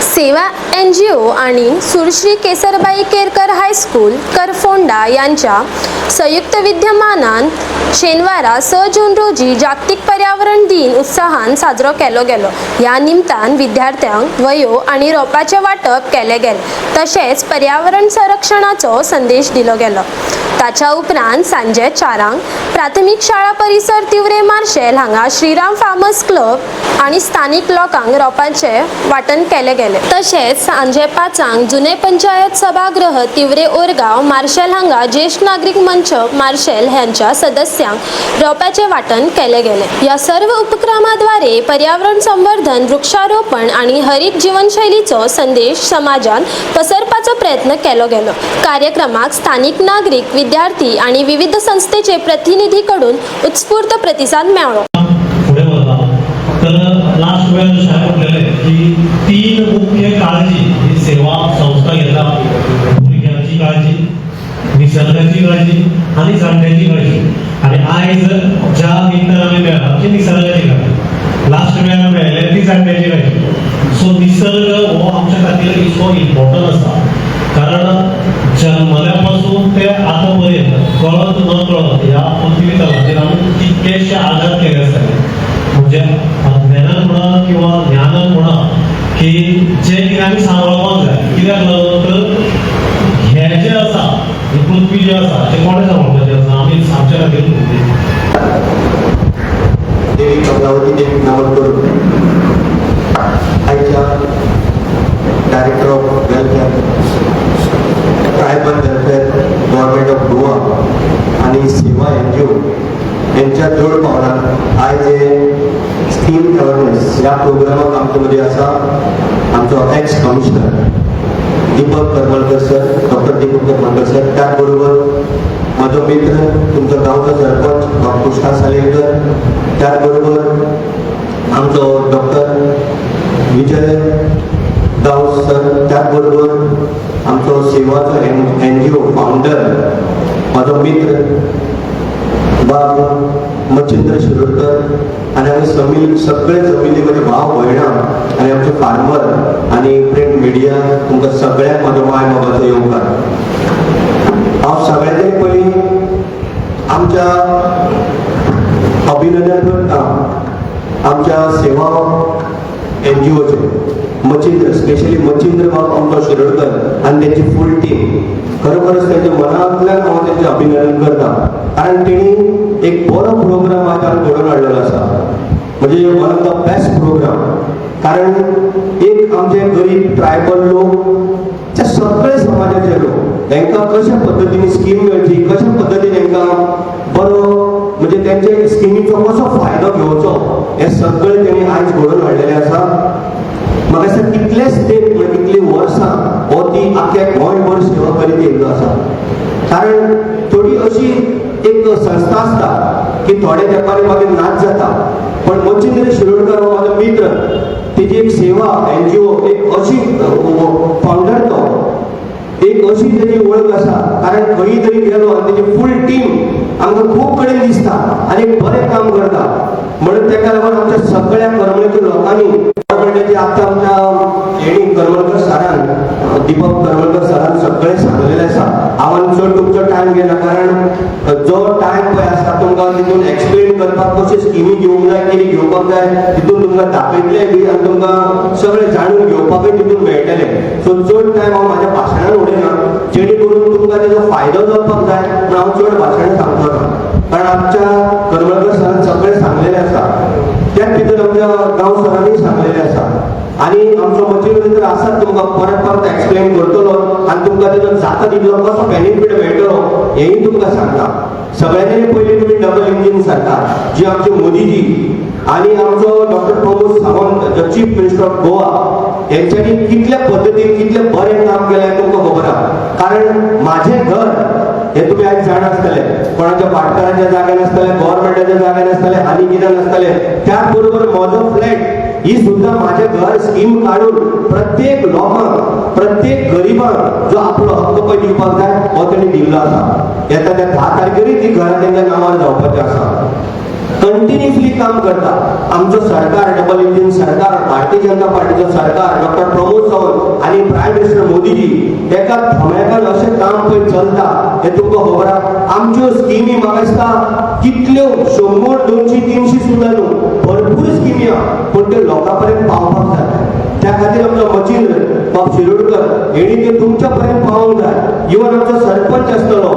सेवा NGO आणि Surshree Kesarbai Kerkar high school करफोंडा यांच्या संयुक्त विद्यमानान शेनवारा 6 जून रोजी जागतिक पर्यावरण दिन उत्साहान साजरो केलो गेलो। ह्या निमतान विद्यार्थ्यांक वयो आणि रोपाचे वाटप केले गेले, तशेंच पर्यावरण संरक्षणाचो संदेश दिलो गेलो। ताच्या उपरांत सांजे 4 प्राथमिक शाळा परिसर तिवरे मार्शेल हांगा श्रीराम फार्मर्स क्लब आणि स्थानिक लोकांक रोपांचे वाटण केले गेले। तशेंच सांजे 5 जुने पंचायत सभागृह तिवरे ओरगाव मार्शेल हांगा ज्येष्ठ नागरिक मंच मार्शेल ह्यांच्या सदस्यांक रोपाचे वाटण केले गेले। या सर्व उपक्रमाद्वारे पर्यावरण संवर्धन, वृक्षारोपण आणि हरित जीवनशैलीचो संदेश समाजात पसरपाचो प्रयत्न केलो गेलो। कार्यक्रमाक स्थानिक नागरिक, विद्यार्थी आणि विविध संस्थेचे प्रतिनिधींकडून उत्स्फूर्त प्रतिसाद मिळालो। तर लास्ट वेळ सांगितलेले की 3 मुख्य काळजी ही सेवा संस्था घेतात। भुरग्यांची काळजी, निसर्गाची काळजी आणि जाणट्यांची काळजी। आणि आज ज्या निमतान आमी मेळ्ळा ती निसर्गाची काळजी, लास्ट वेळार मेळ्ळेले ती जाणट्यांची काळजी। सो निसर्ग हो आमच्या खातीर इतको इम्पॉर्टंट आसा, कारण जन्मल्यापासून ते आतापर्यंत कळत न कळत ह्या पृथ्वी तलाचेर आमी कितकेशे आघात केले आसतले, म्हणजे अज्ञानान म्हणा किंवा ज्ञानान म्हणा, की जे कितें आमी सांबाळपाक जाय। कित्याक लागून तर हे जे आसा, ही पृथ्वी जी आसा ते कोणे सांबाळपाचें आसा, आमी आमच्या खातीर देवी कमलावती देवी नावलकर आयच्या director of welfare, tribal welfare, government of Goa आणि सेवा NGO यांच्या जोड पावलान आयज स्कीम अवेअरनेस ह्या प्रोग्रामाक आमच्या मदीं आसा आमचो x commissioner Deepak Karmalkar sir, doctor Deepak Karmalkar sir. त्याच बरोबर माझो मित्र तुमचो गांवचो सरपंच डॉ. कृष्णा सालेकर, त्याच बरोबर आमचो डॉक्टर विजय गांव सर, त्याच बरोबर आमचो सेवाचो NGO फाउंडर माझो मित्र बाब मच्छिंद्र शिरोडकर, आणि आम्ही सगळे जमिनी म्हणजे भाव भयणां आणि आमचे फार्मर आणि प्रिंट मिडिया, तुमकां सगळ्यांक माझो माय बाबाचो येवकार। हांव सगळ्यांनी पयलीं आमच्या अभिनंदन करता आमच्या सेवा NGOचे मच्छिंद्र, स्पेशली मच्छिंद्र बाब आमचो शिरोडकर आणि त्यांची फुल टीम। खरोखरच त्यांच्या मनांतल्यान हांव त्यांचे अभिनंदन करता, कारण तेणी एक बरो प्रोग्राम आतां घडोवन हाडलेलो आसा, म्हणजे one of the best program. कारण एक आमचे गरीब ट्रायबल लोक, जे सगळे समाजाचे लोक, तांकां कशा पद्दतीन स्कीम मेळची, कशा पद्दतीन तांकां बरो म्हणजे त्यांचे स्किमीचो कसो फायदो घेवचो, हे सगळे तेणी आयज घडोवन हाडलेले आसा। म्हाका दिसता कितलेच तेंप म्हणजे कितली वर्सां हो ती आख्या गोंयभर सेवा करीत येयल्लो आसा। कारण थोडी अशी एक संस्था आसता की थोडे तेंपानी मागीर नाच जाता, पण मच्छिंद्र शिरोडकर हो म्हाजो मित्र, तेजी एक सेवा NGO एक अशी फाउंडर, तो एक अशी तेजी वळख आसा, कारण खंय तरी गेलो आनी तेजी फूल टीम आमकां खूब कडेन दिसता आनी बरें काम करता। म्हणून तेका लागून आमच्या सगळ्या करमळेच्या लोकांनी आतां आमच्या हेणी करमळकर सरान, दीपक करमळकर सरान सगळें सांगलेलें आसा। हांवें चड तुमचो टायम घेना, कारण जो टायम पळय आसता तुमकां तितून एक्सप्लेन करपाक कशे स्किमी घेवंक जाय, कितें घेवपाक जाय, तितून तुमकां दाखयतले बी आनी तुमकां सगळें जाणून घेवपाकूय तितून मेळटलें। सो चड टायम हांव म्हाज्या भाशणान उडयना, जेणे करून तुमकां तेजो फायदो जावपाक जाय, पूण हांव चड भाशण सांगचो ना, कारण आमच्या करमळकर सरान सगळें सांगलेलें आसा। त्याच भितर आमच्या गांव सरांनी सांगलेलें आसा, आणि आमचो मच्छिंद्र आसात तुमकां परत परत एक्सप्लेन करतलो आणि तुमकां तेजो जाता तितलो कसो बेनिफीट मेळटलो हेंय तुमकां सांगता। सगळ्यांनी पयलीं तुमी डबल इंजीन सरकार जी आमची मोदीजी आणि आमचो doctor Pramod Sawant, the chief minister of Goa, यांच्यानी कितल्या पद्धतीन कितले बरें काम केलें तुमकां खबर आसा। कारण माझे घर हे तुम्ही आज जाण आसतले, कोणाच्या पाटकरांच्या जाग्यार आसतले, गव्हर्नमेंटाच्या जाग्यार आसतले, आनी कितें आसतले, त्याच बरोबर म्हजो फ्लॅट ही सुद्धा माझे घर स्कीम काढून प्रत्येक लोकांक, प्रत्येक गरीबाक जो आपलो हक्क पळय दिवपाक जाय हो तेणी दिल्लो आसा। येता त्या 10 तारखेर ती घरां तेंच्या नांवार जावपाची आसा। कंटिन्युअसली काम करता. आमचं सरकार डबल इंजिन सरकार, भारतीय जनता पार्टीचं सरकार, डॉक्टर प्रमोद सावंत आणि प्रायम मिनिस्टर मोदीजी एका धम्याकान अशें काम पळय चलता हें तुमकां खबर आहा. आमच्यो स्किमी म्हाका दिसता कितल्यो 100, 200, 300 सुद्दां न्हू, भरपूर स्किमी आहा, पूण त्यो लोकां पर्यंत पावपाक जाय. त्या खातीर आमचो मचिंद्र बाब शिरोडकर हेणी ते तुमच्या पर्यंत पावोंक जाय. इवन आमचो सरपंच आसतलो,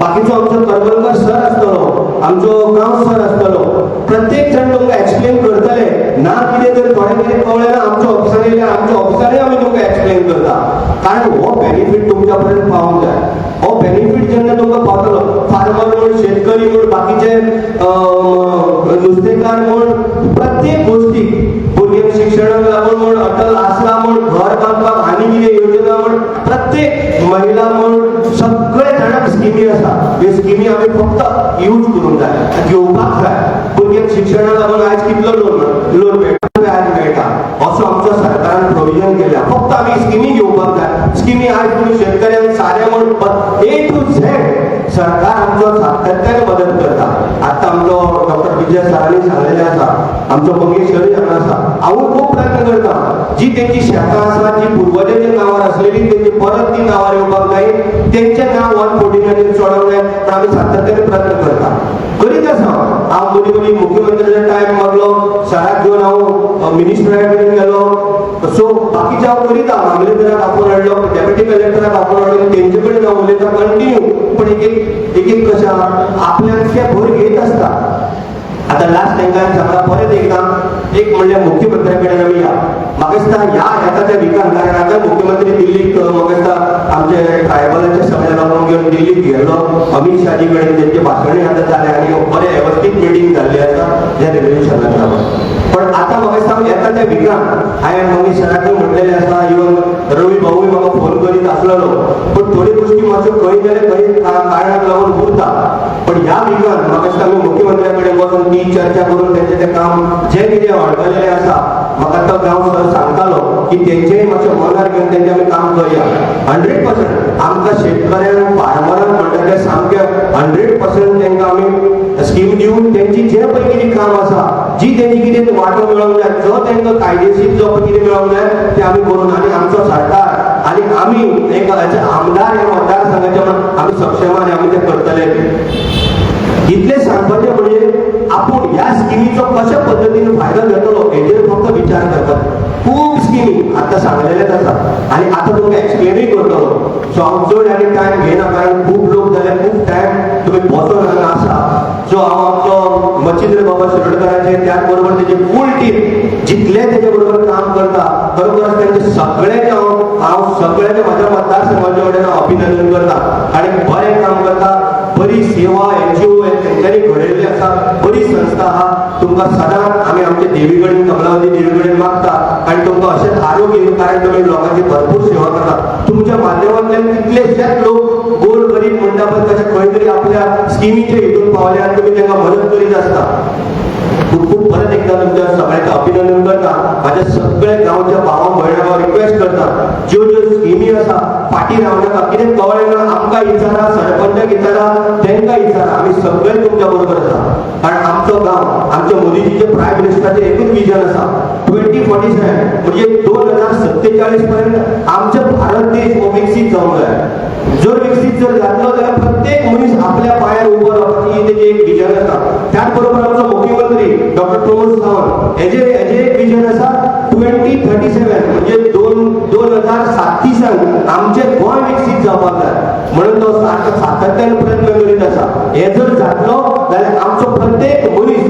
बाकीचो आमचो करमरकर सर आसतलो, आमचो गांव सर आसतलो, प्रत्येक जण तुमकां एक्सप्लेन करतले. ना कितें तर थोडें कितें कळ्ळें ना आमच्या ऑफिसार येयल्यार आमच्या ऑफिसारय आमी तुमकां एक्सप्लेन करता. कारण हो बेनिफीट तुमच्या पर्यंत पावोंक जाय. हो बेनिफीट जेन्ना तुमकां पावतलो, फार्मर म्हण, शेतकरी म्हण, बाकीचे नुस्तेकार म्हण, प्रत्येक गोष्टीक भुरग्यांक शिक्षणाक लागून म्हण, अटल आसरा म्हण, घर बांदपाक आनी कितें योजना म्हण, प्रत्येक महिला म्हण, सगळे जाणांक स्किमी आसा. ह्यो स्किमी आमी फक्त यूज करूंक जाय, घेवपाक जाय. भुरग्यांक शिक्षणाक लागून आयज कितलो लोन मेळटा, आज मेळटा असो आमच्या सरकारान प्रोविजन केल्या. फक्त आमी स्किमी घेवपाक जाय. स्किमी आयज तुमी शेतकऱ्यांक सारें म्हण A to Z सरकार आमचो सातत्यान मदत करता. आतां आमचो डॉक्टर विजय सरांनी सांगलेलें आसा, आमचो मंगेशकरूय हांगा आसा. हांव खूब प्रयत्न करता जी तेंची शेतां आसा, जी पुर्वजांच्या नांवार आसलेली तेंची परत ती नांवार येवपाक जाय, तेंचें नांव 114 चोडोंक जाय. पण आमी सातत्यान प्रयत्न करता, करीत आसा. हांव मदीं मदीं मुख्यमंत्र्याचो टायम मागलो, सराक घेवन हांव मिनिस्टरा कडेन गेलो. सो बाकीचे हांव करीता, मामलेदाराक आपोवन हाडलो, डेप्युटी कलेक्टराक आपोवन हाडलो, तेंचे कडेन हांव उलयता कंटिन्यू. पण एक कशें आहा, आपल्याचे भर घेत आसता. आतां लास्ट तांकां सांगला परत एक म्हणल्यार मुख्यमंत्र्या कडेन आमी या. म्हाका दिसता येता त्या विकान, कारण आतां मुख्यमंत्री दिल्लीक म्हाका दिसता आमचे ट्रायबलाच्या सगळ्या लोकांक घेवन दिल्लीक गेल्लो. अमित शाजी कडेन तेंचे भाशणूय आतां जालें आनी बरें वेवस्थीत मिटींग जाल्ली आसा ह्या रेल्वेशनाक लागून. पण आतां म्हाका दिसता येता त्या विकान हांवें मनीस सराकूय म्हणलेलें आसा, इवन रवी भाऊय म्हाका फोन करीत आसलेलो. पण थोड्यो गोश्टी मातश्यो खंय गेले खंय कारणाक लागून उरता. पण ह्या विकान म्हाका दिसता आमी मुख्यमंत्र्या कडेन वचून ती चर्चा करून तेंचें तें काम जें कितें अडकलेलें आसा, म्हाका तो गांव सर सांगतालो की तेंचेय मातशें मनार घेवन तेंचें आमी काम करया. 100% आमकां शेतकऱ्यांक फार्मरांक म्हणटा तें सामकें 100% तांकां आमी स्कीम दिवन तेंची जें पळय कितें काम आसा, जी तेंची कितें वांटो मेळोंक जाय, जो तांकां कायदेशीर जो पळय कितें मेळोंक जाय तें आमी करून. आनी आमचो सरकार आनी आमी एक आमदार ह्या मतदारसंघाचे म्हणून आमी सक्षम आनी आमी तें करतले. इतलें सांगपाचें म्हणजे आपूण ह्या स्किमीचो कशा पद्दतीन फायदो घेतलो हेजेर फक्त विचार करतात. खूब स्किमी आतां सांगलेलेच आसा आनी आतां तुमकां एक्सप्लेनूय करतलो. सो हांव चड आनी टायम घेयना, कारण खूब लोक जाले, खूब टायम तुमी बसून हांगा आसा. सो हांव आमचो मचिंद्र बाबा शिरोडकराचे त्याच बरोबर तेजे फूल टीम जितले तेजे बरोबर काम करता, खरोखरच तेंचे सगळ्यांचे हांव सगळ्यांचे म्हाज्या मतदारसंघाचे कडेन अभिनंदन करता. आनी बरें काम करता, बरी सेवा NGO तेंच्यांनी घडयल्ली आसा, बरी संस्था आहा. तुमकां सदांच आमी आमचे देवी कडेन, कमलावती देवी कडेन मागता आनी तुमकां अशेंच आरोग्य, कारण तुमी लोकांची भरपूर सेवा करता. तुमच्या माध्यमांतल्यान कितलेशेच लोक गोर गरीब म्हणटा पळय तशें खंय तरी आपल्या स्किमीचे हितून पावले आनी तुमी तांकां मदत करीत आसता. खूब खूब परत एकदा तुमच्या सगळ्यांचें अभिनंदन करता. म्हाज्या सगळ्या गांवच्या भावां भयणांक हांव रिक्वेस्ट करता, ज्यो ज्यो स्किमी आसा फाटीं रावं नाका. कितें कळ्ळें ना आमकां विचारा, सरपंचाक विचारा, तांकां विचारा, आमी सगळे तुमच्या बरोबर आसा. कारण आमचो गांव, आमच्या मोदीजीचे प्रायम मिनिस्टराचें एकूच विजन आसा 2047 म्हणजे 2047 पर्यंत आमचो भारत देश हो विकसीत जावंक जाय. जर विकसीत जर जातलो जाल्यार प्रत्येक मनीस आपल्या पांयार उबो रावपाची तेजें एक विजन आसा. त्याच बरोबर आमचो मुख्यमंत्री डॉक्टर प्रमोद सावंत हेजे एक विजन आसा 2037 म्हणजे 2037 आमचें गोंय विकसीत जावपाक जाय. म्हणून तो सातत्यान प्रयत्न करीत आसा. हे जर जातलो जाल्यार आमचो प्रत्येक मनीस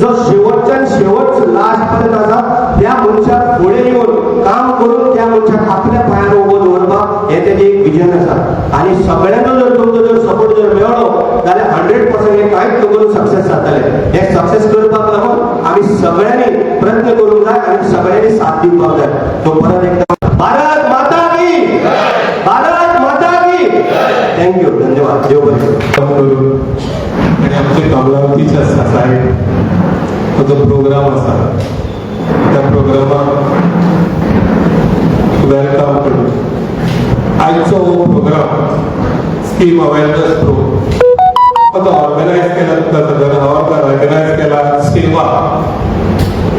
जो शेवटच्यान शेवट लास्ट पर्यंत आसा त्या मनशाक फुडें येवन काम करून त्या मनशाक आपल्या पांयार उबो दवरपाक हे तेजें एक विजन आसा. आनी सगळ्यांचो जर तुमचो जर सपोर्ट जर मेळ्ळो जाल्यार 100% हे कांयच करून सक्सेस जातलें. हे सक्सेस करपाक लागून आमी सगळ्यांनी प्रयत्न करूंक जाय आनी सगळ्यांनी साथ दिवपाक जाय. तो परत एकदा भारत माता की, भारत माता की. थँक्यू, धन्यवाद, देव बरें. आणि आमचे कमलावतीच्या सायड जो प्रोग्राम आसा त्या प्रोग्रामाक वेलकम करून आयचो हो प्रोग्राम स्कीम अवेअरनेस प्रो तो ऑर्गनायज केला तुका ऑर्गनायज केला सेवा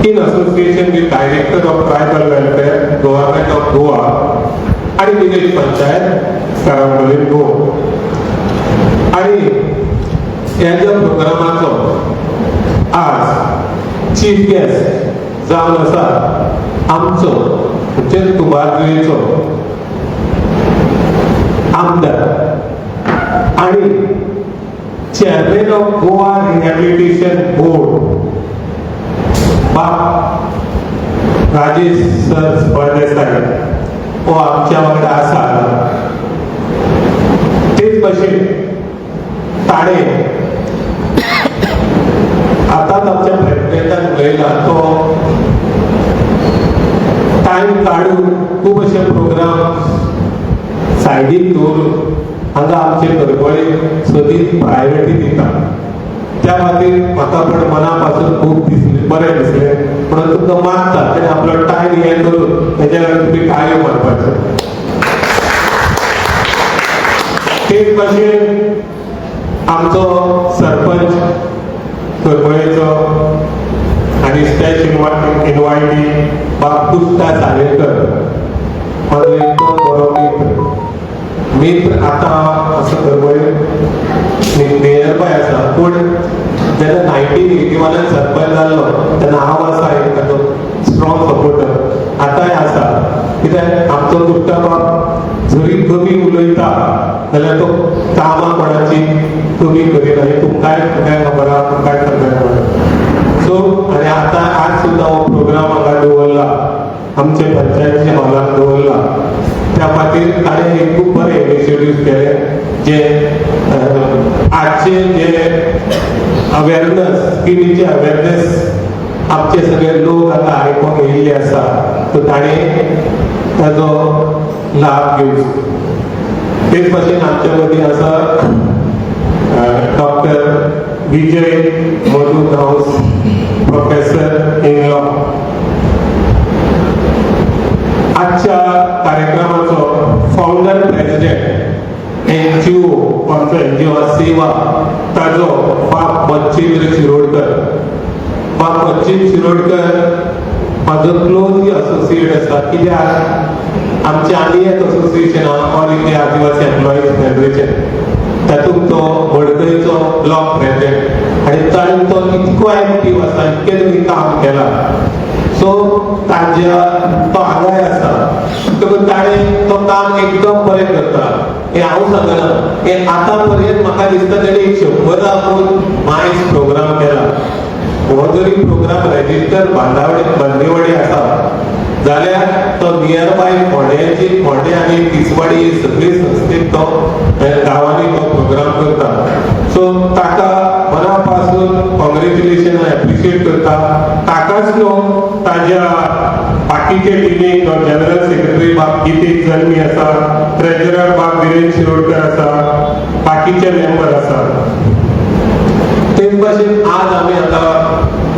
in association with director of tribal welfare government of Goa आणि विलेज पंचायत करावली गोवा. आणि ह्या प्रोग्रामाचो आज चीफ गेस्ट जावन आसा आमचो म्हणजे तुबारजुयेचो आमदार आणि chairman of Goa rehabilitation board Rajesh sir Phaldesai हो आमच्या वांगडा आसा. तेच भशेन ताणे आतांच आमच्या प्रेसिडेंटान उलयला तो टायम काढून खूब अशे प्रोग्राम सायडीक दवरून हांगा आमचे करपळे सदीत प्रायोरिटी दिता. त्या खातीर म्हाका पण मना पासून खूब बरें दिसलें. म्हणून तुमकां मागता तेणे आपलो टायम हे करून तेच्या खातीर तुमी कार्य करपाचें. तेच भाशेन आमचो सरपंच करपळेचो आनी स्पेश इनवायटी बापुष्टा सालेकर म्हाजो एकदम बरो मित्र आतां असो करपळे नियर बाय आसा. पूण जेन्ना 1981 सरपंच जाल्लो तेन्ना हांव आसा एक ताचो स्ट्रॉंग सपोर्टर आतांय आसा. कित्याक आमचो दुट्टा बाब जरी कमी उलयता जाल्यार तो कामां कोणाची कमी करीना हें तुमकांय खबर आहा तुमकांय खबर आहा. सो आनी आतां आज सुद्दां हो प्रोग्राम हांगा दवरला आमचे पंचायतीच्या हॉलांत दवरला. त्या खातीर ताणें एक खूब बरें इनिशिएटीव केले जे आजचे जे अवेरनेस स्किमीचे अवेरनेस आमचे सगळे लोक हांगा आयकोंक येयल्ले आसा तो ताणें ताजो लाभ घेवचो. तेच भाशेन आमच्या मदीं आसा doctor Vijay Madhu Gawas professor in law. आजच्या कार्यक्रमाचो फाउंडर प्रेसिडेंट एनजीओ आमचो एनजीओ सेवा ताजो बाब बच्चेंद्र शिरोडकर. बाब बच्चेंद्र शिरोडकर म्हाजो क्लोज असोसिएट आसा. कित्याक आमचें आनी एक असोसिएशन आहा ऑल इंडिया आदिवासी एम्प्लॉईज फेडरेशन तातूंत तो मडकयचो ब्लॉक प्रेसिडेंट आनी ताणें तो इतको एक्टीव आसा इतकें तुमी काम केलां. सो ताज्या तो हांगाय आसा म्हणटकूच ताणें तो काम एकदम बरें करता. हें हांव सांगना हें आतां पर्यंत म्हाका दिसता ताणें 100 मायज प्रोग्राम केला. हो जरी प्रोग्राम रजिस्टर बांदेवाडी आसा जाल्यार तो नियर बाय फोंडे आनी तिसवाडी सगळी संस्थेक तो गांवांनी तो प्रोग्राम करता. सो ताका मना पासून कॉंग्रेच्युलेशन एप्रिशिएट करता. ताकाच न्हू ताज्या बाकीचे टिमीक जनरल सेक्रेटरी बाब गितेश जल्मी आसा, ट्रेजरर बाब विरेन शिरोडकर आसा, बाकीचे मेंबर आसा. तेच भाशेन आज आमी आतां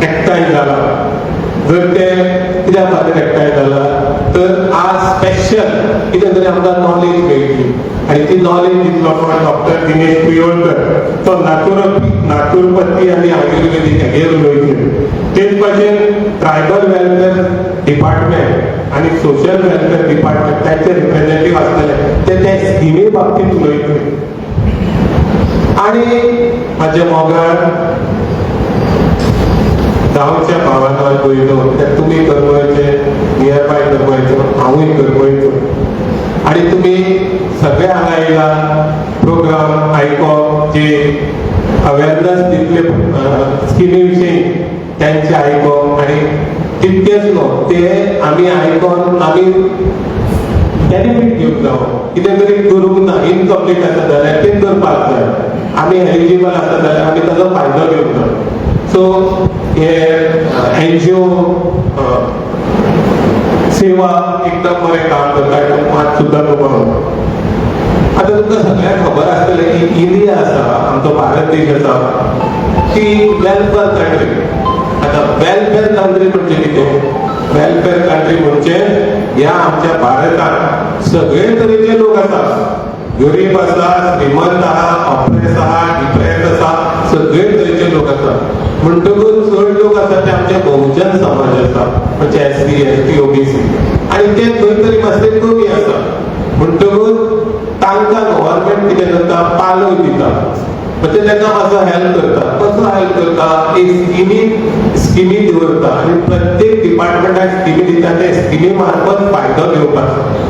एकठांय जाला. जर ते कित्या खातीर एकठांय जाला तर आज स्पेशल कितें तरी आमकां नॉलेज मेळटली आनी ती नॉलेज दितलो कोण डॉक्टर दिनेश पियोळकर. तो नातुरपती आनी आयुर्वेदीक हेर उलयतले. तेच भाशेन ट्रायबल वेलफेअर डिपार्टमेंट आनी सोशल वेलफेअर डिपार्टमेंट ताचे रिप्रेझेंटेटीव आसतले ते स्किमी बाबतींत उलयतले. आनी म्हाजे मोगाळ गांवच्या भावांना पयलो तुमी करमळचे नियर बाय करमळचो हांवूय करमळचो आनी तुमी सगळे हांगा येयला प्रोग्राम आयकोप जे अवेरनेस दितले स्किमी विशीं त्यांचे आयकोप आनी तितकेच न्हू ते आमी आयकोन आमी बेनिफीट घेवंक जावो. कितें तरी करूंक ना इनकम्प्लीट आसा जाल्यार तें करपाक जाय. आमी एलिजिबल आसा जाल्यार आमी ताजो फायदो घेवंक जाय. सो हे एनजीओ सेवा एकदम बरें काम करता. मात सुद्दां नको. आतां तुमकां सगळ्यांक खबर आसतलें की इंडिया आसा आमचो भारत देश आसा ती वेलफेअर कंट्री. आतां वेलफेअर कंट्री म्हणजे कितें? वेलफेअर कंट्री म्हणजे ह्या आमच्या भारतांत सगळे तरेचे लोक आसात. गरीब आसा, श्रीमंत आहा, ऑप्रेस आहा, डिप्रेस आसा, सगळे तरेचे लोक आसा. म्हणटकूच चड लोक आसा ते आमचे बहुजन समाज आसा, म्हणजे SC, ST, OBC, आणि ते खंय तरी मातशे कमी आसा. म्हणटकूच तांकां गव्हर्नमेंट कितें करता, पालव दिता, म्हणजे तांकां मातसो हेल्प करता. कसो हेल्प करता, एक स्किमी दवरता आनी प्रत्येक डिपार्टमेंटाक स्किमी दिता, ते स्किमी मार्फत फायदो घेवपाचो.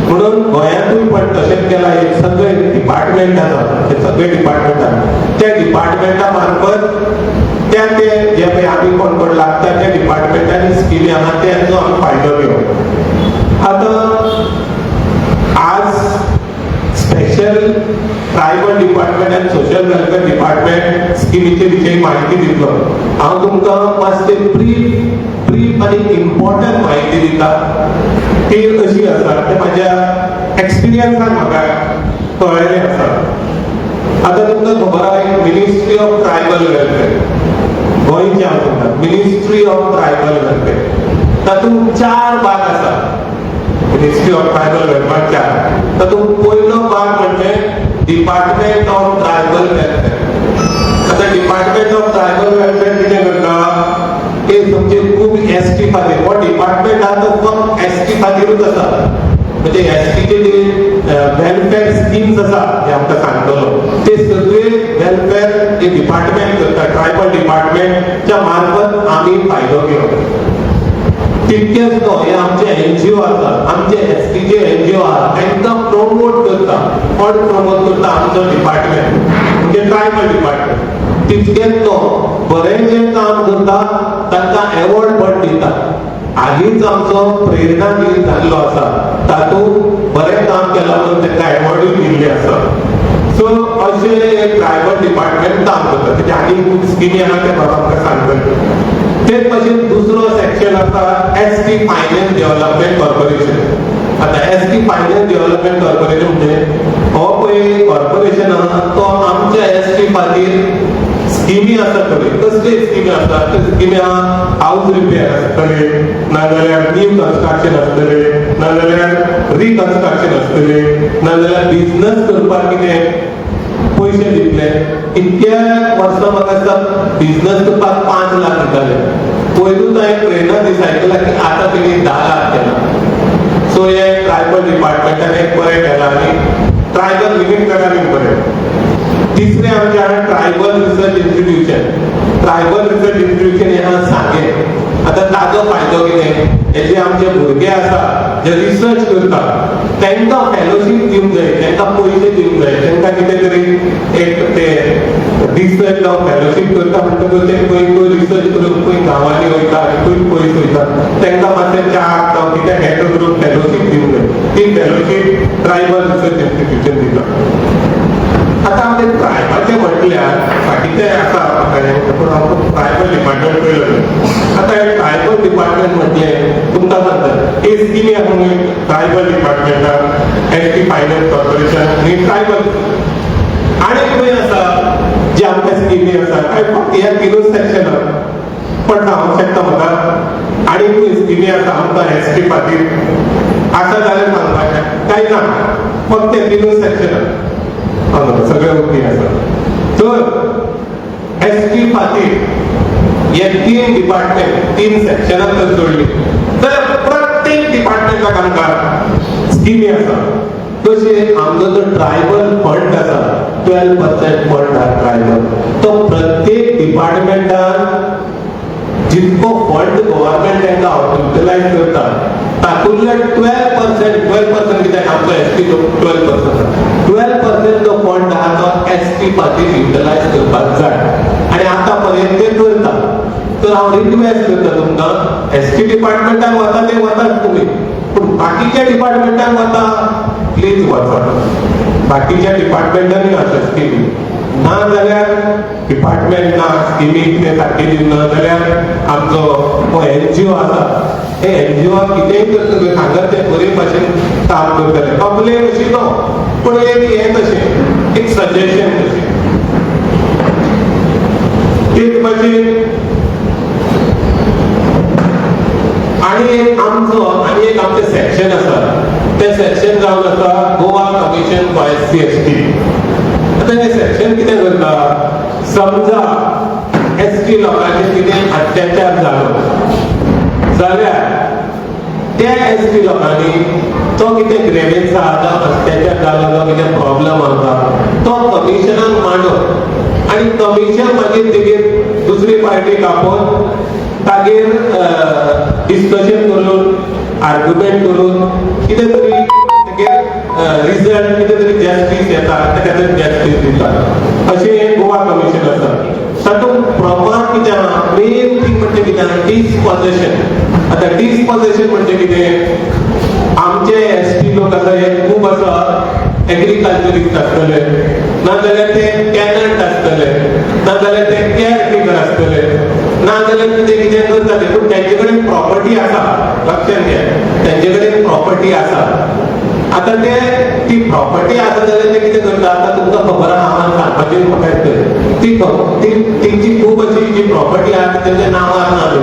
म्हणून गोंयांतूय पण तशेंच केलां. एक सगळे डिपार्टमेंट आसा, ते सगळे डिपार्टमेंटान त्या डिपार्टमेंटा मार्फत त्या ते जे पळय आमी कोण लागता त्या डिपार्टमेंटांनी स्किमी आहा तेचो आमी फायदो घेवप. आतां आज स्पेशल ट्रायबल डिपार्टमेंट आनी सोशल वेलफेअर डिपार्टमेंट स्किमीचे विशयी म्हायती दितलो. हांव तुमकां मातशें ब्रीफ आनी इम्पॉर्टंट म्हायती दिता. ती अशी आसा, ते म्हाज्या एक्सपिरियन्सान म्हाका कळ्ळेलें आसा. आतां तुमकां खबर आहा, मिनिस्ट्री ऑफ ट्रायबल वेलफेअर गोंयचे हांव सांगता, मिनिस्ट्री ऑफ ट्रायबल वेलफेअर. तातूंत 4 भाग आसा. Ministry of tribal welfare 4. तातूंत पयलो भाग म्हणजे डिपार्टमेंट ऑफ ट्रायबल वेलफेअर. आतां डिपार्टमेंट ऑफ ट्रायबल वेलफेअर कितें करता, ते तुमचे खूब ST खातीर हो डिपार्टमेंट आहा तो फक्त ST खातीरूच आसा. म्हणजे STचे जे वेलफेअर स्किम्स आसा जे आमकां सांगतलो, ते सगळे वेलफेअर जे डिपार्टमेंट करता, ट्रायबल डिपार्टमेंटच्या मार्फत आमी फायदो घेवप. तितकेच न्हू, हे आमचे NGO आसा, आमचे STचे NGO आहा, तांकां प्रमोट करता. कोण प्रमोट करता, आमचो डिपार्टमेंट म्हणजे ट्रायबल डिपार्टमेंट. तितकेच न्हू, बरें जें काम करता तांकां एवॉर्ड पण दिता. हालींच आमचो प्रेरणा दिन जाल्लो आसा, तातूंत बरें काम केलां म्हणून तांकां एवॉर्डूय दिल्ले आसा. सो अशें एक ट्रायबल डिपार्टमेंट काम करता. तेजे आनी खूब स्किमी आहा ते म्हाका आमकां सांगतले. तेच भशेन दुसरो सेक्शन आसा ST फायनान्स डेव्हलपमेंट कॉर्पोरेशन. आतां ST फायनान्स डेव्हलपमेंट कॉर्पोरेशन म्हणजे हो पळय कॉर्पोरेशन आहा, तो आमच्या ST खातीर स्किमी आसा खरी. कसली स्किमी आसा, त्यो स्किमी आहा हाऊस रिपेअर आसतले, नाजाल्यार न्यू कन्स्ट्रक्शन आसतले, नाजाल्यार रिकन्स्ट्रक्शन आसतले, नाजाल्यार बिझनेस करपाक कितें पयशे दितले. इतक्या वर्सां म्हाका दिसता बिझनेस करपाक 5 लाख दिताले. पयलूच हांवें प्रेरणा दिसायकला की आतां तेणी 10 लाख केला. सो हे ट्रायबल डिपार्टमेंटान एक बरें केलां आनी ट्रायबल लिमिटेडांनी बरें. तिसरें आमचें आहा tribal research institution. Tribal research institution हें आहा सांगें. आतां ताजो फायदो कितें, हे जे आमचे भुरगे आसा जे रिसर्च करता तांकां फेलोशीप दिवंक जाय, तांकां पयशे दिवंक जाय. तांकां कितें तरी एक ते रिसर्च जावं फेलोशीप करता म्हणटकूच ते खंय रिसर्च करून खंय गांवांनी वयता आनी खंय पयस वयता, तांकां मातशें 4 जावं कितें हें करून फेलोशीप दिवंक जाय. ती फेलोशीप ट्रायबल रिसर्च इन्स्टिट्यूशन दिता. आतां आमचे ट्रायबाचे म्हटल्यार बाकीचे आसा पूण हांव ट्रायबल डिपार्टमेंट पळयलो. आतां हे ट्रायबल डिपार्टमेंट म्हटलें तुमकां सांगता एक स्किमी आसा ट्रायबल डिपार्टमेंटान ST फायनान्स कॉर्पोरेशन आनी ट्रायबल आनी खंय आसा जे आमच्या स्किमी आसा काय फक्त ह्या 3 सेक्शनाक. पण हांव शकता म्हाका आनी खंय स्किमी आसा आमकां ST खातीर आसा जाल्यार सांगपाचें काय ना, फक्त त्या 3 सेक्शनाक सगळे ओके आसा. तर ST खातीर हे 3 डिपार्टमेंट 3 सेक्शनां जर जोडली जाल्यार प्रत्येक डिपार्टमेंटाक आमकां स्किमी आसा. तशें आमचो जो ट्रायबल फंड आसा 12% फंड आहा ट्रायबल, तो प्रत्येक डिपार्टमेंटान जितको फंड गव्हर्नमेंट तांकां युटिलायज करता तातूंतले 12% कित्याक आमचो ST 12%. 12% जो फंड आहा तो ST खातीर युटिलायज करपाक जाय आनी आतां पर्यंत ते करता. तर हांव रिक्वेस्ट करता तुमकां ST डिपार्टमेंटाक वता ते वतात तुमी, पूण बाकीच्या डिपार्टमेंटाक वता प्लीज वचा. बाकीच्या डिपार्टमेंटांनी अशें स्किमी ना जाल्यार डिपार्टमेंट ना स्किमी कितें सारकी दिना जाल्यार आमचो हो NGO आसा हे NGO कितेंय करतले सांगत ते बरे भाशेन काम करतले. कंप्लेन अशी न्हू पूण एक हें तशें एक सजेशन कशें. एक भाशेन आनी एक आमचें सेक्शन आसा, त्या सेक्शन जावन आसा गोवा कमिशन फॉर SC/ST. आता हे सेक्शन कितें करता, समजा ST लोकांचेर कितें अत्याचार जालो जाल्यार त्या ST लोकांनी तो कितें ग्रेवेन्स आहा जावं अत्याचार जालो जावं कितें प्रॉब्लम आसा तो कमिशनाक मांडप आनी कमिशन मागीर तेगेर दुसरी पार्टी आपोवन तागेर डिस्कशन करून आर्ग्युमेंट करून कितें तरी तेगेर रिजल्ट कितें तरी जस्टीस येता ताका तर जस्टीस दिता. अशें हें गोवा कमिशन आसा. तातूंत प्रॉपर कितें आहा, मेन थींग म्हणजे कितें, डिस्पोजेशन. आतां डिस्पोजेशन म्हणजे कितें, आमचे ST लोक आसा हे खूब आसा एग्रीकल्चरिस्ट आसतले, नाजाल्यार ते टॅनंट आसतले, नाजाल्यार ते केअरटेकर आसतले, नाजाल्यार ते कितें करताले पूण तेंचे कडेन प्रॉपर्टी आसा. लक्षात घ्या, तेंचे कडेन प्रॉपर्टी आसा. आतां ते ती प्रॉपर्टी आसा जाल्यार ते कितें करता, आतां तुमकां खबर आहा हांव सांगपाचें म्हाका येतलें, तेंची खूब अशी जी प्रॉपर्टी आहा ती तेंच्या नांवार ना न्हू,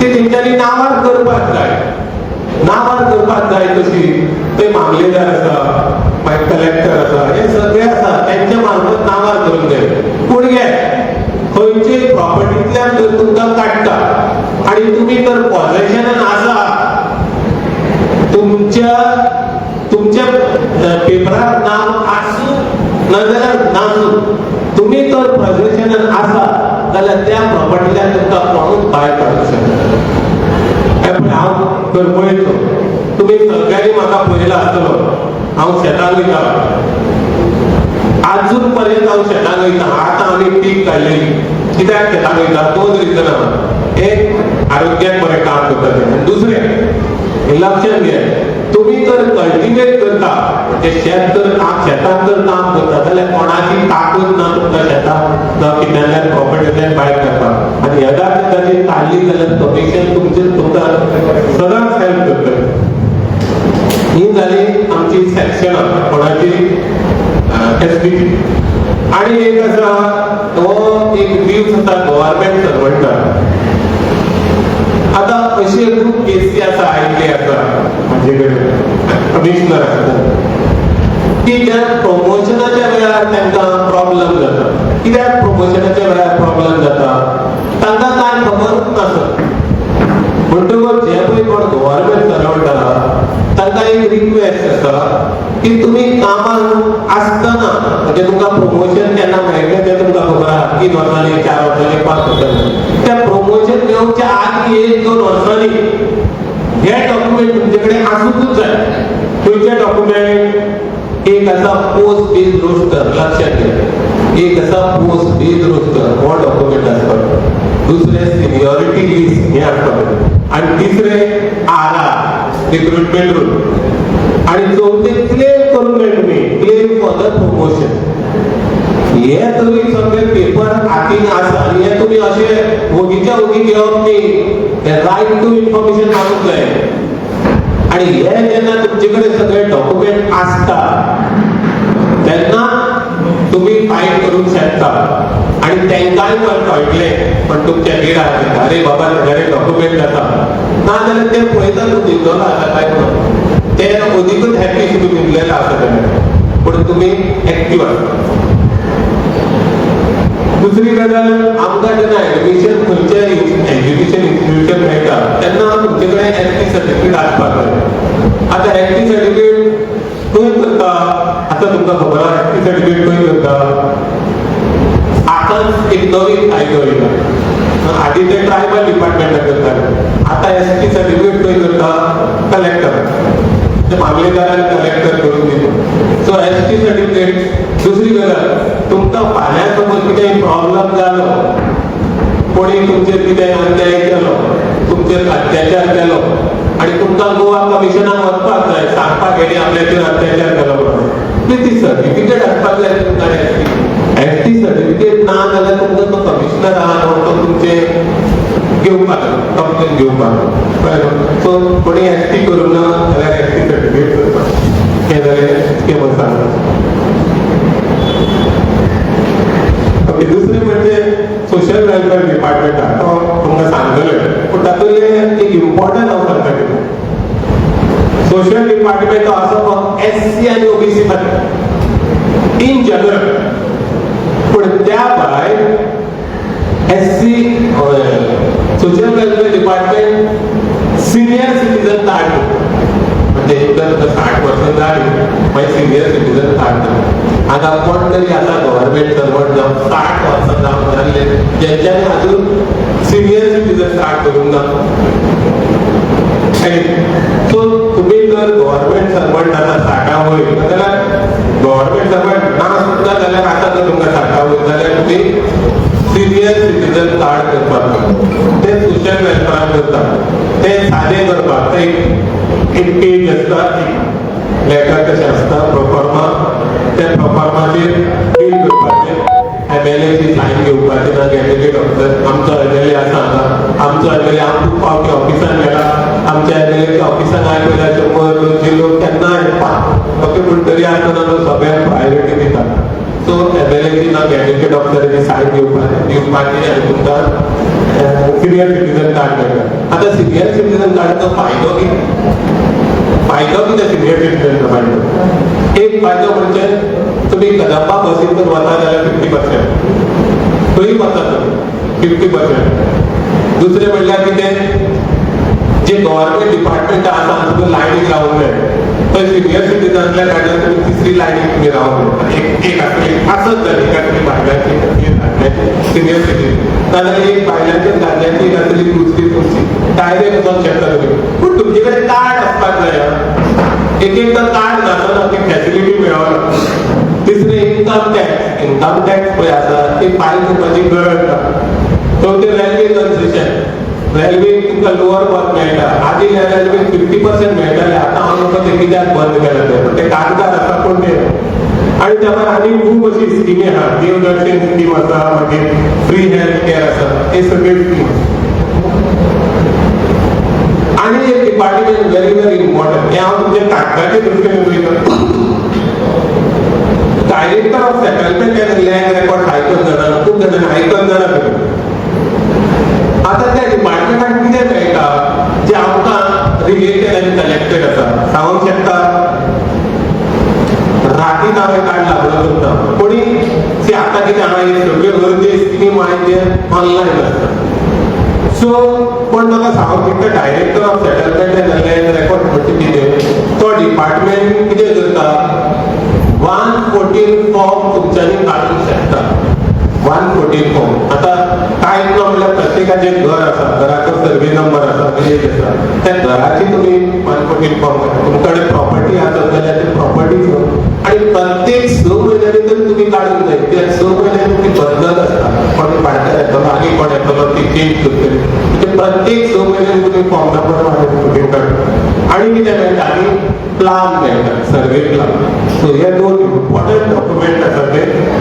ती तेंच्यांनी नांवार करपाक जाय. नांवार करपाक जाय कशी, ते मामलेदार आसा, मागीर कलेक्टर आसा, हे सगळे आसा तेंच्या मार्फत नांवार करूंक जाय. पूण घे खंयच्याय प्रॉपर्टींतल्यान जर तुमकां काडटा आनी तुमी तर पॉझेशनान आसा, तुमच्या पेपरार नांव आसूं नाजाल्यार नासूं, तुमी तर पॉझेशनान आसा जाल्यार त्या प्रॉपर्टींतल्यान तुमकां कोणूच भायर काडूंक शकना. हांव तर पळयतो, तुमी सगळ्यांनी म्हाका पळयला आसतलो, हांव शेतांत वयता, आजून पर्यंत हांव शेतांत वयता. आतां आमी पीक काडलेली, कित्याक शेतांत वयता, 2 रिजन आहा. एक, आरोग्याक बरें काम करता तें, दुसरें लक्षात घे, तुम्ही जर कल्टिवेट करता म्हणजे शेत जर शेतांत जर काम करता जाल्यार कोणाची ताकद ना तुमकां शेतांत जावं कितेंतल्यान प्रॉपर्टींतल्यान भायर काडपाक. आनी येदार ताची काडली जाल्यार कमिशन तुमकां सदांच हेल्प करतलें. ही जाली आमची सेक्शनां कोणाची ST. आनी एक आसा तो एक व्ह्यूज आसा गव्हर्नमेंट सर्वंटाक. आता अशी खूप केसी आसा आयिल्ली आसा म्हणजे कमिशनर आसता की त्या प्रमोशनाच्या वेळार तांकां प्रॉब्लेम जाता. कित्याक प्रमोशनाच्या वेळार प्रॉब्लेम जाता, तांकां कांय खबर नासता. म्हणटकच जे पळय कोण गव्हर्नमेंट सर्वंट आहा तांकां एक रिक्वेस्ट आसा की तुमी कामाक आसतना म्हणजे तुमकां प्रमोशन केन्ना मेळटलें तें तुमकां खबर आहा, 3 वर्सांनी 4 वर्सांनी 5 वर्सांनी. त्या प्रमोशन मेळोवच्या आदीं 1-2 वर्सांनी हे डॉक्युमेंट तुमचे कडेन आसूंकूच जाय. खंयचे डॉक्युमेंट, एक आसा पोस्ट बेस्ड रोस्टर, लक्षात घे, एक आसा पोस्ट बेस्ड रोस्टर, हो डॉक्युमेंट आसता. दुसरे सिनियरिटी लिस्ट हे आसता आनी तिसरे RR रिक्रुटमेंट रूल आनी चौथे क्लेम करून मेळटा तुमी क्लेम फॉर द प्रमोशन. हे तरी सगळे पेपर हातीन आसा आनी हे तुमी अशे ओगीच्या ओगी घेवप न्ही, रायट टू इन्फॉर्मेशन मागूंक जाय. आनी हे जेन्ना तुमचे कडेन सगळे डॉक्युमेंट आसता तेन्ना तुमी फायल करूंक शकता. आनी तेंकाय पण कळटलें पण तुमच्या गिराक अरे बाबा घरे डॉक्युमेंट आसा, नाजाल्यार ते पळयता तुमचो आसा काय म्हणून ते अदीकच हॅपी तुमी उरलेला आसा तेन्ना, पूण तुमी एक्टीव आसा. दुसरी गजाल, आमकां जेन्ना एडमिशन खंयच्या एज्युकेशन इन्स्टिट्यूशन मेळटा तेन्ना तुमचे कडेन ST सर्टिफिकेट आसपाक जाय. आतां ST सर्टिफिकेट खंय करता, आतां तुमकां खबर आहा ST सर्टिफिकेट खंय करता. आतांच एक नवी कायदो येयला, आदी ते ट्रायबल डिपार्टमेंटाक करताले, आतां ST सर्टिफिकेट खंय करता, कलेक्टर, मामलेदारान कलेक्टर करून दिता. So ST certificate. दुसरी गजाल, तुमकां फाल्यां समज कितेंय प्रॉब्लेम जालो, कोणी तुमचेर कितें अन्याय केलो, तुमचेर अत्याचार केलो आनी तुमकां गोवा कमिशनाक वचपाक जाय सांगपाक हेणी आपल्याचेर अत्याचार केलो म्हणून, ती सर्टिफिकेट आसपाक जाय तुमकां. ST सर्टिफिकेट ना जाल्यार तुमकां तो कमिशनर आहा न्हू तो तुमचे घेवपाक कंप्लेन घेवपाक कळ्ळें. सो कोणी ST करूंक ना जाल्यार ST सर्टिफिकेट करपाक हें जालें स्किम आसा. दुसरे म्हणजे सोशल वेलफेअर डिपार्टमेंट आहा तो तुमकां सांगतले, पूण तातूंतले एक इम्पॉर्टंट हांव सांगता कितें, सोशल सोशल डिपार्टमेंट असो फक्त SC आनी OBC खातीर इन जनरल, पूण त्या भायर SC social welfare department senior citizen card, म्हणजे एकदा 60 वर्सां जाली मागीर सिनियर सिटीजन कार्ड. आता कोण तरी आतां गव्हर्मेंट सर्वंट जावन 60 वर्सां जावन जाल्ले जेंच्यांनी अजून सिनियर सिटीजन कार्ड करूंक ना. सो तुम्ही जर गव्हर्मेंट सर्वंट आतां 60 वयर जाल्यार गव्हर्मेंट सर्वंट ना सुद्दां जाल्यार आतां जर तुमकां 60 वयर जाल्यार तुमी सिनियर सिटीजन कार्ड करपाक ते सोशल वेलफेअर करतात. ते सादें करपाक एक पेज आसता, लेटर कशें आसता प्रोफॉर्मा, त्या प्रोफॉर्माचेर फिल करपाचें, MLA ची सायन घेवपाची ना, गॅजेटेड ऑफिसर आमचो MLA आसा हांगा, आमचो MLA हांव खूब फावटी ऑफिसान गेला, आमच्या MLA च्या ऑफिसान आयल्या 100-200 लोक केन्ना येता, ओके, पूण तरी आसतना तो सगळ्यांक प्रायोरिटी दिता. सो MLA ची ना गॅजेटेड ऑफिसराची सायन घेवपाची आनी तुमकां सिनियर सिटीजन कार्ड मेळटा. आतां सिनियर सिटीजन कार्डाचो फायदो कितें सिनियर सिटीजन कार्ड? एक फायदो म्हणजे तुम्ही कदंबा बसीन जर वता जाल्यार 50%, खंय वता तर 50%. दुसरें म्हणल्यार कितें, जे गव्हर्मेंट डिपार्टमेंट आसा तुका लायनीक रावूंक जाय, थंय सिनियर सिटीजनांतल्या कारणान तुमी तिसरी लायनीक तुमी रावूंक जाय. एक आसत जाली एका भायल्याची सिनियर सिटीजन, नाजाल्यार एक भायल्याच्या दादल्याची एक आसली दुसरी तुमची डायरेक्ट वचूंक शकता तुमी. पूण तुमचे कडेन कार्ड आसपाक जाय. एकदां कार्ड नासतना ती फॅसिलिटी मेळना. तिसरें इन्कम टॅक्स पळय आसा ती फायल करपाची गरज ना. चवथें रेल्वे कन्सेशन, रेल्वे तुमकां लोअर बर्थ मेळटा. आदी रेल्वे 50% मेळटाले, आतां हांव तुमकां ते कित्याक बंद केला ते कागदार आसा पूण ते. आनी त्या भायर आनी खूब अशी स्किमी आसा, देवदर्शन स्कीम आसा, मागीर फ्री हेल्थ केअर आसा, हे सगळे स्कीम. आनी एक डिपार्टमेंट व्हेरी इम्पॉर्टंट, हे हांव तुमच्या कागदाचे दृश्टीन उलयता. Director of settlement end land record आयकून जाणा, खूब जाणांनी आयकून जाणा. आता त्या डिपार्टमेंटाक कितें मेळटा जे आमकां रिलेटेड आनी कनेक्टेड आसा. सांगूंक शकता राती हांवें कार्ड लागलो करता, पूण आतां कितें हांगा हे सगळ्यो गरजे स्कीम आहाय ते ऑनलायन आसता. सो पण म्हाका सांगूंक शकता director of settlement end land record म्हणजे कितें, तो डिपार्टमेंट कितें करता, 114 फॉर्म तुमच्यांनी काडूंक शकता. 114 फॉर्म. आता काय म्हणल्यार प्रत्येकाचे घर आसा, घराचो सर्वे नंबर आसा, विलेज आसा, त्या घराची तुम्ही 114 फॉर्म काडटा. तुमकडे प्रॉपर्टी आसत जाल्यार ते प्रॉपर्टीचो, आणि प्रत्येक 6 म्हयन्यांनी तरी तुम्ही काडूंक जाय. त्या 6 म्हयन्यांनी तुमी बदलत आसता, कोण पाडटा येतलो आनी कोण येतलो ती चेंज करतली. म्हणजे प्रत्येक 6 म्हयन्यांनी तुम्ही फॉर्म नंबर काडटा. आणि कितें मेळटा, आनी प्लान मेळटा, सर्वे प्लान. सो हे 2 इम्पॉर्टंट डॉक्युमेंट आसा ते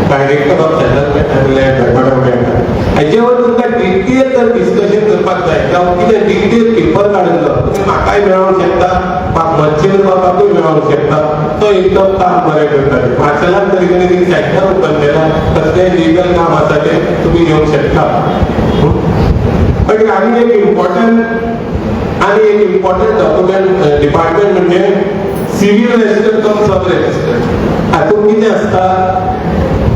director of settlement end land record मेळटा. हेजे वर तुमकां डिटेल जर डिस्कशन करपाक जाय जावं कितें डिटेल पेपर काडून जावं तुमी म्हाकाय मेळोंक शकता, मच्छिंद्र बाबाकूय मेळोंक शकता. तो एकदम काम बरें करता. मार्सेलान तरी एक सेंटर ओपन केला, कसलेंय लिगल काम आसा ते तुमी घेवंक शकता. पण आनी एक इम्पॉर्टंट डॉक्युमेंट डिपार्टमेंट म्हणजे सिव्हिल रजिस्टर कम सब रजिस्टर. हातूंत कितें आसता,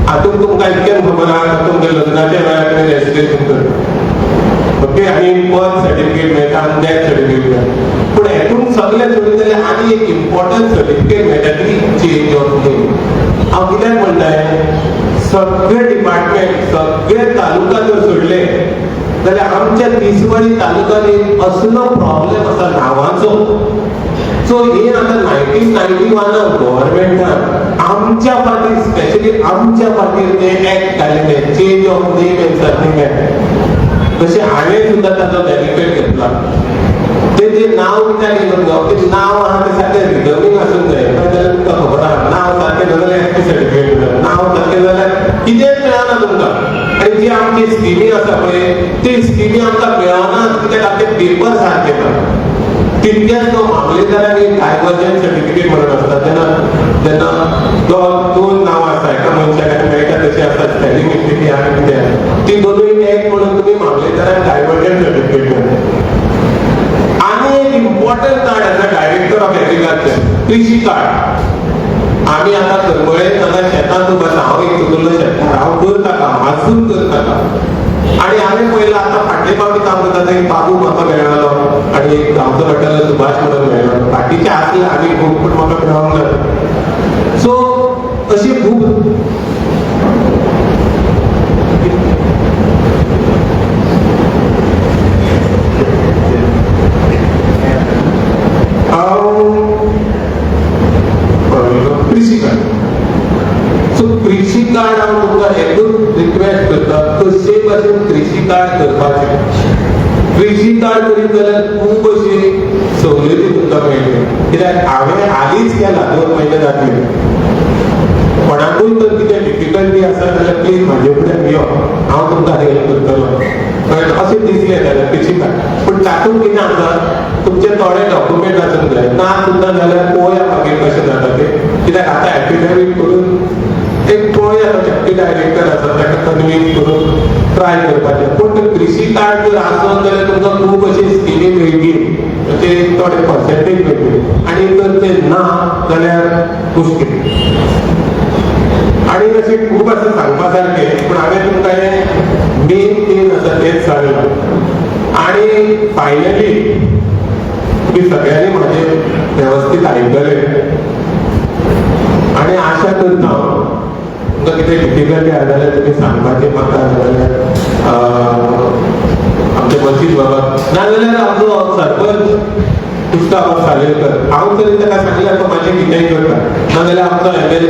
हातूंत तुमकां इतकें खबर आहा तुमच्या लग्नाच्या वेळार रजिस्ट्रेशन करता, ओके, आनी बर्थ सर्टिफिकेट मेळटा आनी डेथ सर्टिफिकेट मेळटा. पूण हेतून सगळें सोडून जाल्यार आनी एक इम्पॉर्टंट सर्टिफिकेट मेळटा ती चेंज ऑफ नेम. हांव कित्याक म्हणटाय, सगळे डिपार्टमेंट सगळे तालुका जर सोडले जाल्यार आमच्या तिसवाडी तालुक्यांनी असलो प्रॉब्लेम आसा नांवाचो. सो हे आता 1991 गव्हर्मेंटान आमच्या खातीर स्पेशली आमच्या खातीर ते एक्ट काडिल्ले, change of name end surname act. तशें हांवें सुद्दां ताचो बेनिफीट घेतला. तेजें नांव कित्याक घेवंक, तें नांव आहा तें सारकें रिजर्वींग आसूंक जाय, नाजाल्यार तुमकां खबर आहा नांव सारकें जाल्यार एसटी सर्टिफिकेट मेळटा, नांव सारकें जाल्यार कितेंच मेळना तुमकां. आनी जी आमची स्किमी आसा पळय ती स्किमी आमकां मेळना कित्याक आमचे पेपर सारके ना. तितक्याच तो मामलेदाराक एक डायवर्जन सर्टिफिकेट म्हणून आसता, जेन्ना 2 नांवां आसता एका मनशाक मेळटा तशी आसता स्पेलिंग मिस्टेक आनी कितें, ती दोनूय एक म्हणून तुमी मामलेदाराक डायवर्जन सर्टिफिकेट मेळटा. आनी एक इम्पॉर्टंट कार्ड आसा डायरेक्टर ऑफ एग्रीकल्चर. कृषी कार्ड आम्ही आता करमळे नाजाल्यार शेतांत उबो आसा, हांव एक चुकल्लो शेतकार, हांव करता काम आजून करता काम. आणि हांवें पळयलां आतां फाटले फावटी काम करता थंय बाबू म्हाका मेळ्ळलो आनी एक गांवचो वाटार सुभाष म्हणून मेळ्ळलो. बाकीचे आसले आनी खूब पूण म्हाका मेळोंक ना. सो अशी खूब कृषी कार्ड. सो कृषी कार्ड हांव तुमकां एकूच रिक्वेस्ट करता, कशे भाशेन कृषी कार्ड करपाचें. कृषी कार्ड करीत जाल्यार खूब अशी सवलती तुमकां मेळटल्यो. कित्याक हांवें हालींच केला, 2 म्हयने जातले. कोणाकूय जर कितें डिफिकल्टी आसा जाल्यार प्लीज म्हाजे कडेन यो, हांव तुमकां हेल्प करतलो. कळ्ळें? अशें दिसलें जाल्यार कृषी कार्ड. पूण तातूंत कितें आसा, तुमचे थोडे डॉक्युमेंट आसूंक जाय. ना सुद्दां जाल्यार पळोवया मागीर कशें जाता तें. कित्याक आतां एफिडेवीट करून एक पळोवया, डेप्युटी डायरेक्टर आसा ताका कन्विन्स करून ट्राय करपाचें. पूण तें कृषी कार्ड जर आसत जाल्यार तुमकां खूब अशी स्किमी मेळटली, ते थोडे पर्सेंटेज मेळटली. आनी जर ते ना जाल्यार मुश्कील. आणि अशें खूब आसा सांगपा सारकें, पूण हांवें तुमकां हें मेन थींग आसा तेंच सांगलां. आनी फायनली तुमी सगळ्यांनी म्हाजें वेवस्थीत आयकलें आनी आशा करता तुमकां कितें डिफिकल्टी आसा जाल्यार तुमी सांगपाचें म्हाका, जाल्यार आमचे मसीद बाबा नाजाल्यार आमचो सरपंच पुस्तक सालेकर, हांव तरी ताका सांगल्यार तो म्हाजें कितेंय करता. नाजाल्यार आमचो एमएलए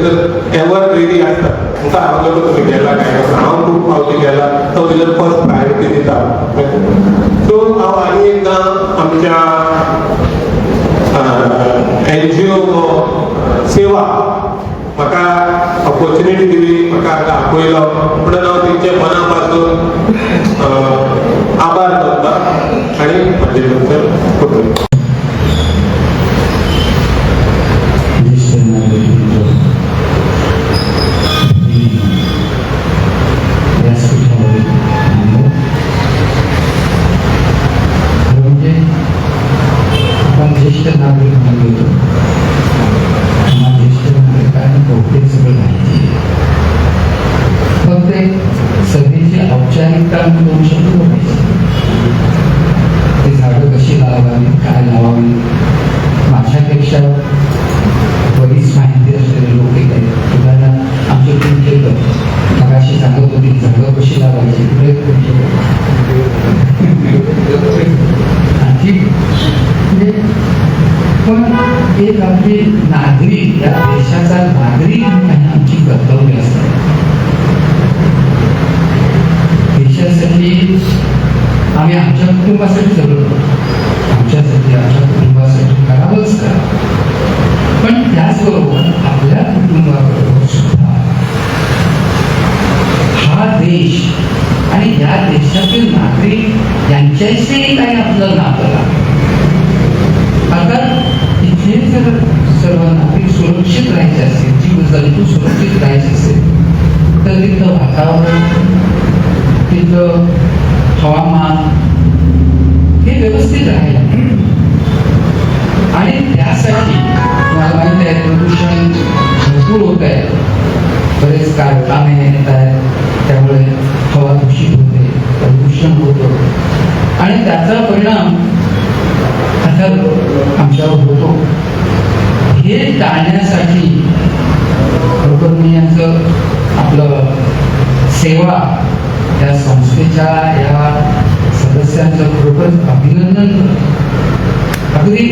तर एवर रेडी आसता. तुमकां हांव तुमी गेला काय ना, हांव खूब फावटी गेला, तो जाल्यार फर्स्ट प्रायोरिटी दिता. सो हांव आनी एकदां आमच्या NGO सेवा म्हाका ऑपॉर्च्युनिटी दिली, म्हाका हांगा आपयलो, म्हणून हांव तेंचे मना पासून आभार मानता आनी म्हाजे थंयसर करता. ज्येष्ठ नागरिक म्हणून घेतो, ज्येष्ठ नागरिकांनी बहुतेक सगळं माहिती आहे. फक्त एक सभेची औपचारिकता म्हणून 2 शब्द बोलायचे. ती झाडं कशी लावावी, काय लावावी, माझ्यापेक्षा बरीच माहिती असलेले लोक एक आहेत. उदाहरणार्थ आमचे तुमचे मगाशी सांगत होती झाडं कशी लावायची, पण एक आपली नागरिक, या देशाचा नागरिक म्हणून आमची कर्तव्य असतात. देशासाठी आम्ही आमच्या कुटुंबासाठी जगलो, आमच्यासाठी आमच्या कुटुंबासाठी करावंच करा. पण त्याचबरोबर आपल्या कुटुंबाबरोबर सुद्धा हा देश आणि या देशातील नागरिक यांच्याशी काही आपलं नातं लागतं. अर्थात इथे जर सर्व नागरिक सुरक्षित राहायचे असेल, जीवजंतू सुरक्षित राहायचे असेल, तर तिथलं वातावरण, तिथलं हवामान हे व्यवस्थित राहायला. आणि त्यासाठी मला माहिती आहे प्रदूषण भरपूर होत आहे, बरेच कारखाने येत आहेत, त्यामुळे हवा दूषित होते, प्रदूषण होतं आणि त्याचा परिणाम आमच्यावर होतो. हे टाळण्यासाठी बरोबर मी यांचं आपलं सेवा या संस्थेच्या या सदस्यांचं बरोबर अभिनंदन करतो. अगदी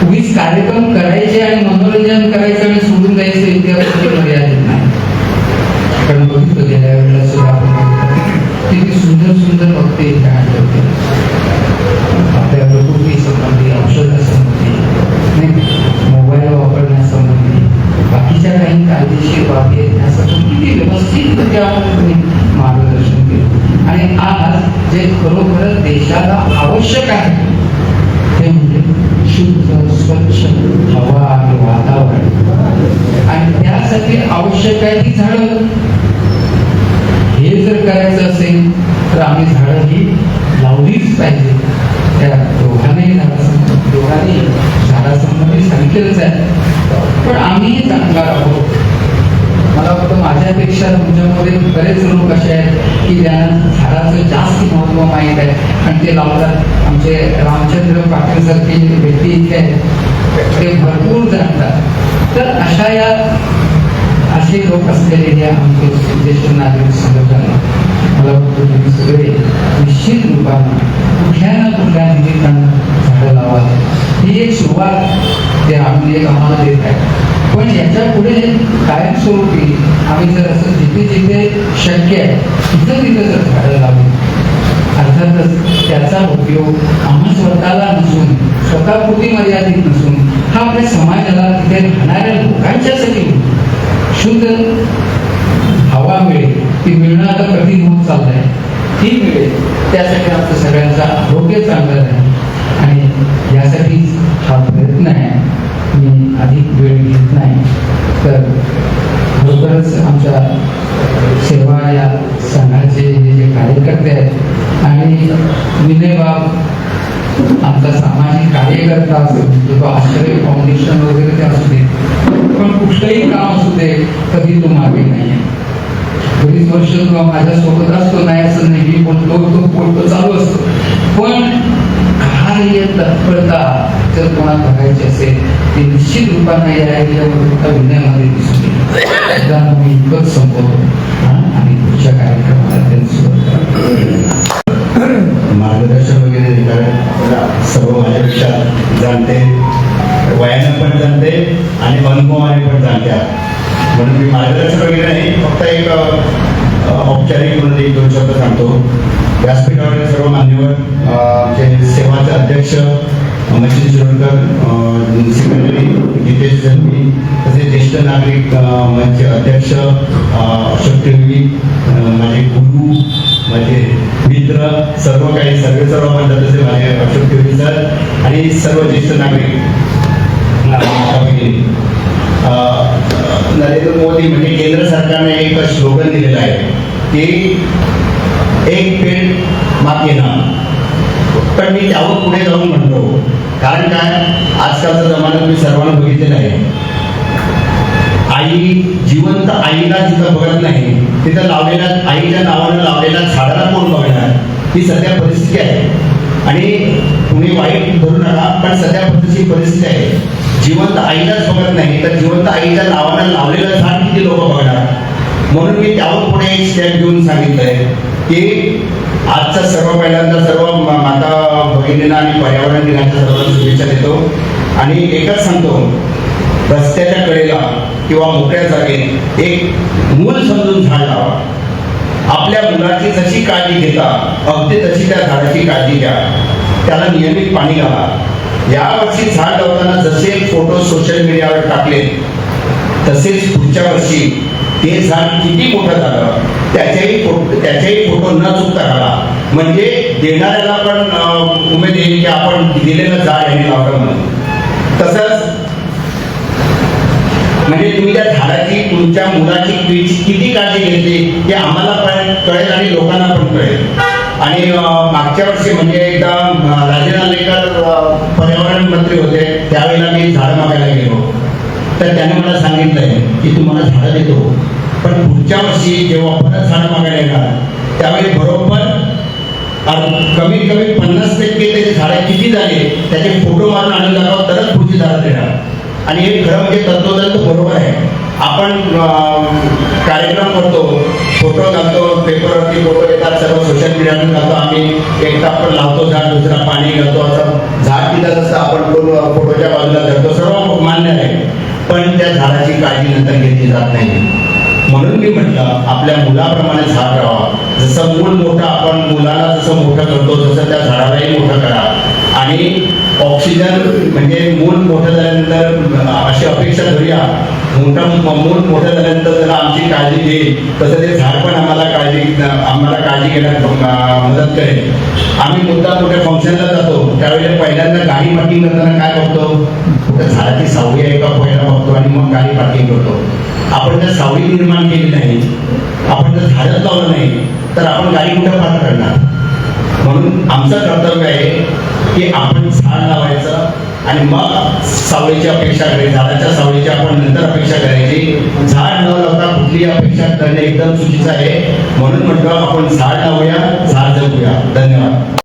उगीच कार्यक्रम करायचे आणि मनोरंजन करायचं आणि सोडून जायचं इतिहास मर्यादित नाही. कारण बघितलं गेल्या वेळेला सुद्धा आपण किती सुंदर सुंदर वक्ते काढले होते आपल्या प्रकृती संबंधी, औषधासंबंधी, मोबाईल वापरण्यासंबंधी, बाकीच्या काही कायदेशीर बाबी आहेत त्यासाठी किती व्यवस्थित आपण मार्गदर्शन केलं. आणि आज जे खरोखरच देशाला आवश्यक आहे ते म्हणजे शुद्ध स्वच्छ हवा आणि वातावरण. आणि त्यासाठी आवश्यक आहे ती झाडं. हे जर करायचं असेल तर आम्ही झाडं ही लावलीच पाहिजे. त्या दोघांनी झाडासंबंध तुम्ही सांगितलेलंच आहे, पण आम्हीही चांगला राहू. मला वाटतं माझ्यापेक्षा तुमच्यामध्ये बरेच लोक असे आहेत की ज्यांना झाडाचं जास्त महत्त्व माहीत आहे आणि ते लावतात. आमचे रामचंद्र पाटील सारखे व्यक्ती इथे आहेत, ते भरपूर जाणतात. तर असे लोक असलेले हे आमचे ज्येष्ठ नागरिक संघटना, मला वाटतं तुम्ही सगळे निश्चित रूपाने कुठल्या ना कुठल्या निमित्तानं झाडं लावा. ही एक सुरुवात ते आम्ही आम्हाला देत आहे. पण याच्या पुढे कायमस्वरूपी आम्ही जर असं जिथे जिथे शक्य आहे तिथं तिथं जर झाडं लावली, अर्थातच त्याचा उपयोग आम्हा स्वतःला नसून, स्वतःपुरती मर्यादित नसून, हा आपल्या समाजाला तिथे राहणाऱ्या लोकांच्यासाठी शुद्ध हवा मिळेल. ती मिळणं आता कठीण होत चाललंय, ती मिळेल. त्यासाठी आमचं सगळ्यांचं आरोग्य चांगलं राहील आणि यासाठीच हा प्रयत्न आहे. मी अधिक वेळ घेत नाही, तर खरोखरच आमच्या सेवा या संघाचे जे कार्यकर्ते आहेत आणि विनयबाब आमचा सामाजिक कार्यकर्ता असो किंवा आश्रय फाउंडेशन वगैरे ते असू दे, पण कुठलंही काम असू दे कधी तो मागे नाही आहे. बरीच वर्ष किंवा माझ्यासोबत असतो, नाही असं नाही, मी बोलतो चालू असतो, पण कार्य तत्परता जर कोणाला बघायची असेल ते निश्चित रूपाने या विनयामध्ये दिसून येईल. मी इतकंच संपवतो आणि पुढच्या कार्यक्रमाला त्यांनी सुरुवात मार्गदर्शन वगैरे सर्व माझ्यापेक्षा जाणते, वयानं पण जाणते आणि अनुभवाने पण जाणत्या, म्हणून मी मार्गदर्शन वगैरे नाही, फक्त एक औपचारिक मध्ये 1-2 शब्द सांगतो. व्यासपीठावरील सर्व मान्यवर, आमचे सेवाचे अध्यक्ष मच्छिंद्र शिरोडकर, सेक्रेटरी जितेश जन्मी, तसेच ज्येष्ठ नागरिक मंच अध्यक्ष अशोक टिळवी, माझे गुरु, माझे मित्र, सर्व म्हणतात तसे माझे अशोक टिळवी सर आणि सर्व ज्येष्ठ नागरिक माता भगिनी. नरेंद्र मोदी म्हणजे केंद्र सरकारने एक स्लोगन दिलेलं आहे की एक पेड़ माँ के नाम. पण मी त्यावर पुढे जाऊन म्हणतो, कारण काय, आजकालचा जमाना तुम्ही सर्वांना बघितलेला आहे. आई जिवंत आईला जिथं बघत नाही तिथं लावलेल्या आईच्या नावानं लावलेल्या झाडाला कोण बघणार, ही सध्या परिस्थिती आहे. आणि तुम्ही वाईट धरू नका, पण सध्या परिस्थिती आहे. जिवंत आईलाच बघत नाही तर जिवंत आईच्या नावानं लावलेलं झाड किती लोक बघणार. म्हणून मी त्यावर पुढे एक स्टेप घेऊन सांगितलंय की आजचा सर्व पहिल्यांदा सर्व माता भगिनींना आणि पर्यावरण दिनाच्या सर्वांना शुभेच्छा देतो आणि एकच सांगतो, रस्त्याच्या कडेला किंवा मोकळ्या जागेत एक मूल समजून झाड लावा. आपल्या मुलाची जशी काळजी घेता अगदी तशी त्या झाडाची काळजी घ्या, त्याला नियमित पाणी घाला. यावर्षी झाड लावताना जसे फोटो सोशल मीडियावर टाकले तसेच पुढच्या वर्षी ते झाड किती मोठं झालं त्याच्याही फोटो न चुकता काढा, म्हणजे देणाऱ्याला पण उमेद येईल की आपण दिलेलं झाड यांनी लावलं म्हणून. तसंच म्हणजे तुम्ही त्या झाडाची तुमच्या मुलाची किती काळजी घेतली हे आम्हाला पण कळेल आणि लोकांना पण कळेल. आणि मागच्या वर्षी म्हणजे एकदा राजेंद्र नार्वेकर पर्यावरण मंत्री होते, त्यावेळेला मी झाडं मागायला गेलो तर त्याने मला सांगितलंय की तुम्हाला झाडं देतो, पण पुढच्या वर्षी जेव्हा परत झाडं मागायला येणार त्यावेळी बरोबर कमीत कमी 50% त्याचे झाडं किती झाले त्याचे फोटो मारून आणून दाखवा, तरच पुढची झाडं देणार. आणि हे खरं म्हणजे तत्वतंत्र बरोबर आहे. आपण कार्यक्रम करतो, फोटो घालतो, पेपरवरती फोटो येतात, सर्व सोशल मीडियावर घालतो, आम्ही एकटा आपण लावतो झाड, दुसरा पाणी घालतो, असं झाड तिथं जसं आपण फोटोच्या बाजूला धरतो, सर्व मान्य आहे. पण त्या झाडाची काळजी नंतर घेतली जात नाही. म्हणून मी म्हटलं आपल्या मुलाप्रमाणे झाड राहावा. जसं मूल मोठं आपण मुलाला जसं मोठं करतो तसं त्या झाडालाही मोठं करा. आणि ऑक्सिजन म्हणजे मूल मोठं झाल्यानंतर अशी अपेक्षा धरूया, मूल मोठं झाल्यानंतर जरा आमची काळजी घेईल तसं ते झाड पण आम्हाला काळजी घेण्यात मदत करेल. आम्ही मुद्दा कुठे फंक्शनला जातो त्यावेळेला पहिल्यांदा गाडी पार्किंग करताना काय बघतो, कुठे झाडाची सावली आहे का पहिला बघतो आणि मग गाडी पार्किंग करतो. आपण जर सावली निर्माण केली नाही, आपण जर झाडच लावलं नाही तर आपण गाडी कुठे पार्क करणार. म्हणून आमचं कर्तव्य आहे की आपण झाड लावायचं, आणि मग सावळीची अपेक्षा करायची, झाडाच्या सावळीची आपण नंतर अपेक्षा करायची. झाड न लावता कुठली अपेक्षा करणे एकदम चुकीचं आहे. म्हणून म्हटलं आपण झाड लावूया, झाड जगूया. धन्यवाद.